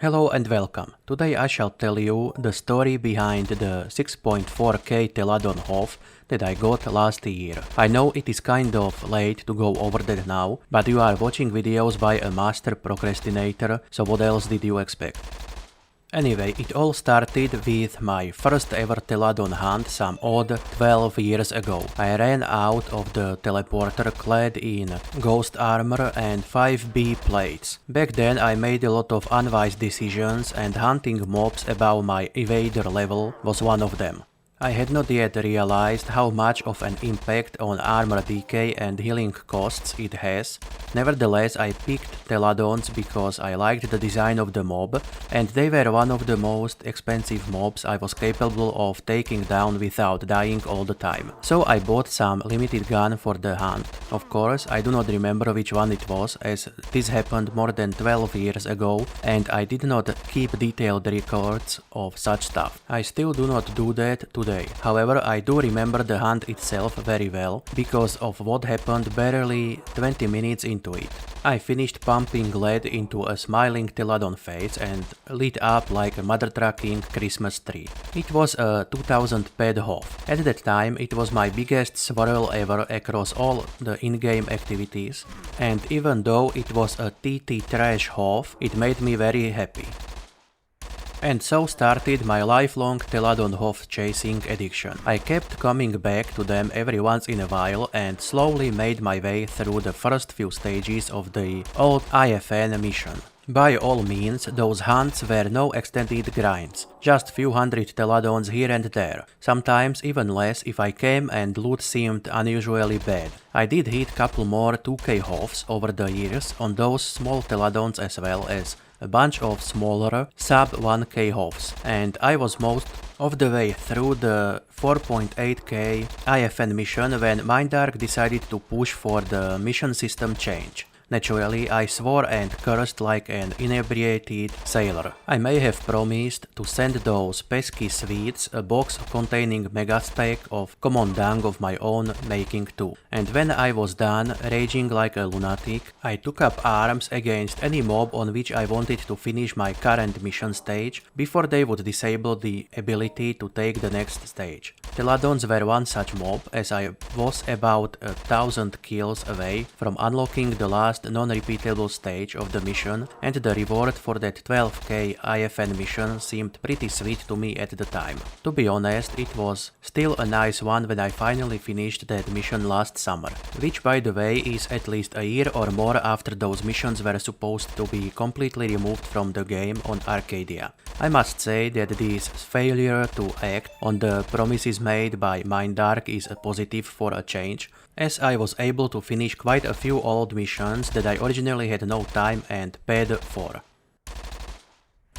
Hello and welcome. Today I shall tell you the story behind the 6.4k Teladon HoF that I got last year. I know it is kind of late to go over that now, but you are watching videos by a master procrastinator, so what else did you expect? Anyway, it all started with my first ever Teladon hunt some odd 12 years ago. I ran out of the teleporter clad in ghost armor and 5B plates. Back then I made a lot of unwise decisions and hunting mobs above my evader level was one of them. I had not yet realized how much of an impact on armor decay and healing costs it has. Nevertheless, I picked Teladons because I liked the design of the mob, and they were one of the most expensive mobs I was capable of taking down without dying all the time. So I bought some limited gun for the hunt. Of course, I do not remember which one it was, as this happened more than 12 years ago, and I did not keep detailed records of such stuff. I still do not do that today. However, I do remember the hunt itself very well, because of what happened barely 20 minutes into it. I finished pumping lead into a smiling Teladon face and lit up like a mother-trucking Christmas tree. It was a 2000 PED HoF. At that time it was my biggest swirl ever across all the in-game activities, and even though it was a TT trash HoF, it made me very happy. And so started my lifelong Teladon HoF chasing addiction. I kept coming back to them every once in a while and slowly made my way through the first few stages of the old IFN mission. By all means, those hunts were no extended grinds, just few hundred Teladons here and there, sometimes even less if I came and loot seemed unusually bad. I did hit couple more 2k HoFs over the years on those small Teladons as well as a bunch of smaller sub 1k HoFs, and I was most of the way through the 4.8k IFN mission when MindArk decided to push for the mission system change. Naturally, I swore and cursed like an inebriated sailor. I may have promised to send those pesky Swedes a box containing megastack of common dung of my own making too. And when I was done raging like a lunatic, I took up arms against any mob on which I wanted to finish my current mission stage before they would disable the ability to take the next stage. Teladons were one such mob, as I was about 1000 kills away from unlocking the last non-repeatable stage of the mission, and the reward for that 12k IFN mission seemed pretty sweet to me at the time. To be honest, it was still a nice one when I finally finished that mission last summer, which by the way is at least a year or more after those missions were supposed to be completely removed from the game on Arcadia. I must say that this failure to act on the promises made by MindArk is a positive for a change, as I was able to finish quite a few old missions that I originally had no time and paid for.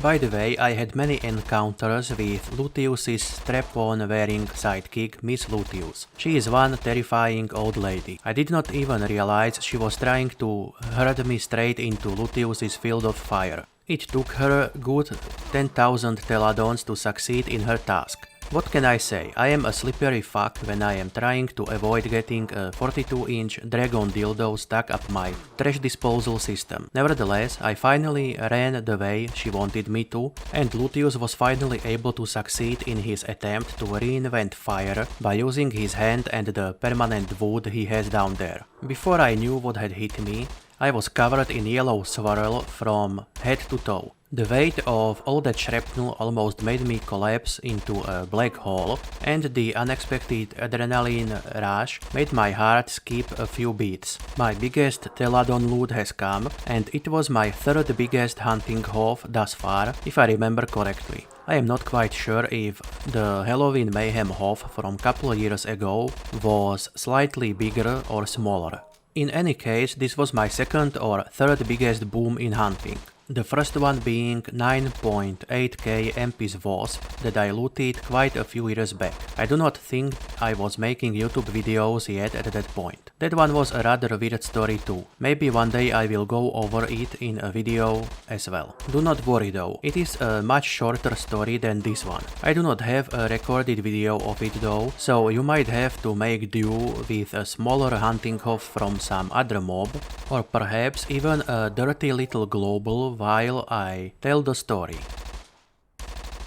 By the way, I had many encounters with Lootius' strap-on wearing sidekick, Miss Lootius. She is one terrifying old lady. I did not even realize she was trying to herd me straight into Lootius' field of fire. It took her good 10,000 Teladons to succeed in her task. What can I say? I am a slippery fuck when I am trying to avoid getting a 42-inch dragon dildo stuck up my trash disposal system. Nevertheless, I finally ran the way she wanted me to, and Lootius was finally able to succeed in his attempt to reinvent fire by using his hand and the permanent wood he has down there. Before I knew what had hit me, I was covered in yellow swirl from head to toe. The weight of all that shrapnel almost made me collapse into a black hole, and the unexpected adrenaline rush made my heart skip a few beats. My biggest Teladon loot has come, and it was my third biggest hunting HoF thus far, if I remember correctly. I am not quite sure if the Halloween Mayhem HoF from couple years ago was slightly bigger or smaller. In any case, this was my second or third biggest boom in hunting. The first one being 9.8k MP's Wasp that I looted quite a few years back. I do not think I was making YouTube videos yet at that point. That one was a rather weird story too. Maybe one day I will go over it in a video as well. Do not worry though, it is a much shorter story than this one. I do not have a recorded video of it though, so you might have to make do with a smaller hunting HoF from some other mob, or perhaps even a dirty little global while I tell the story.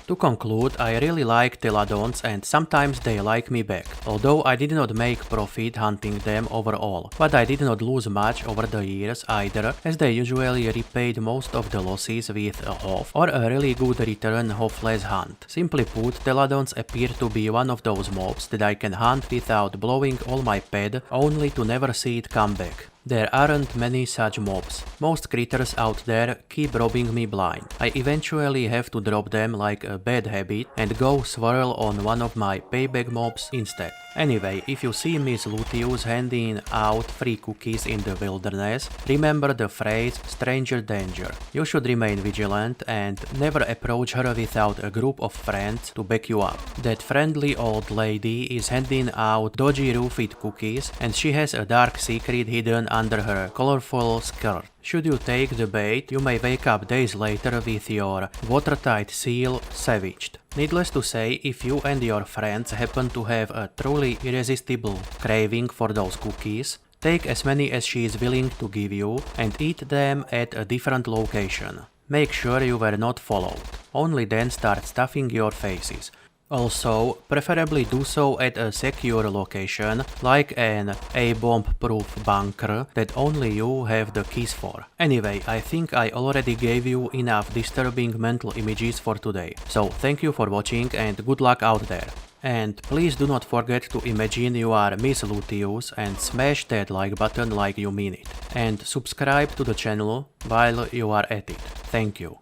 To conclude, I really like Teladons and sometimes they like me back, although I did not make profit hunting them overall, but I did not lose much over the years either, as they usually repaid most of the losses with a HoF or a really good return HoF-less hunt. Simply put, Teladons appear to be one of those mobs that I can hunt without blowing all my PED, only to never see it come back. There aren't many such mobs. Most critters out there keep robbing me blind. I eventually have to drop them like a bad habit and go swirl on one of my payback mobs instead. Anyway, if you see Miss Lootius handing out free cookies in the wilderness, remember the phrase stranger danger. You should remain vigilant and never approach her without a group of friends to back you up. That friendly old lady is handing out dodgy roofed cookies and she has a dark secret hidden under her colorful skirt. Should you take the bait, you may wake up days later with your watertight seal savaged. Needless to say, if you and your friends happen to have a truly irresistible craving for those cookies, take as many as she is willing to give you and eat them at a different location. Make sure you were not followed. Only then start stuffing your faces. Also, preferably do so at a secure location, like an A-bomb-proof bunker that only you have the keys for. Anyway, I think I already gave you enough disturbing mental images for today. So thank you for watching and good luck out there. And please do not forget to imagine you are Miss Lootius and smash that like button like you mean it. And subscribe to the channel while you are at it. Thank you.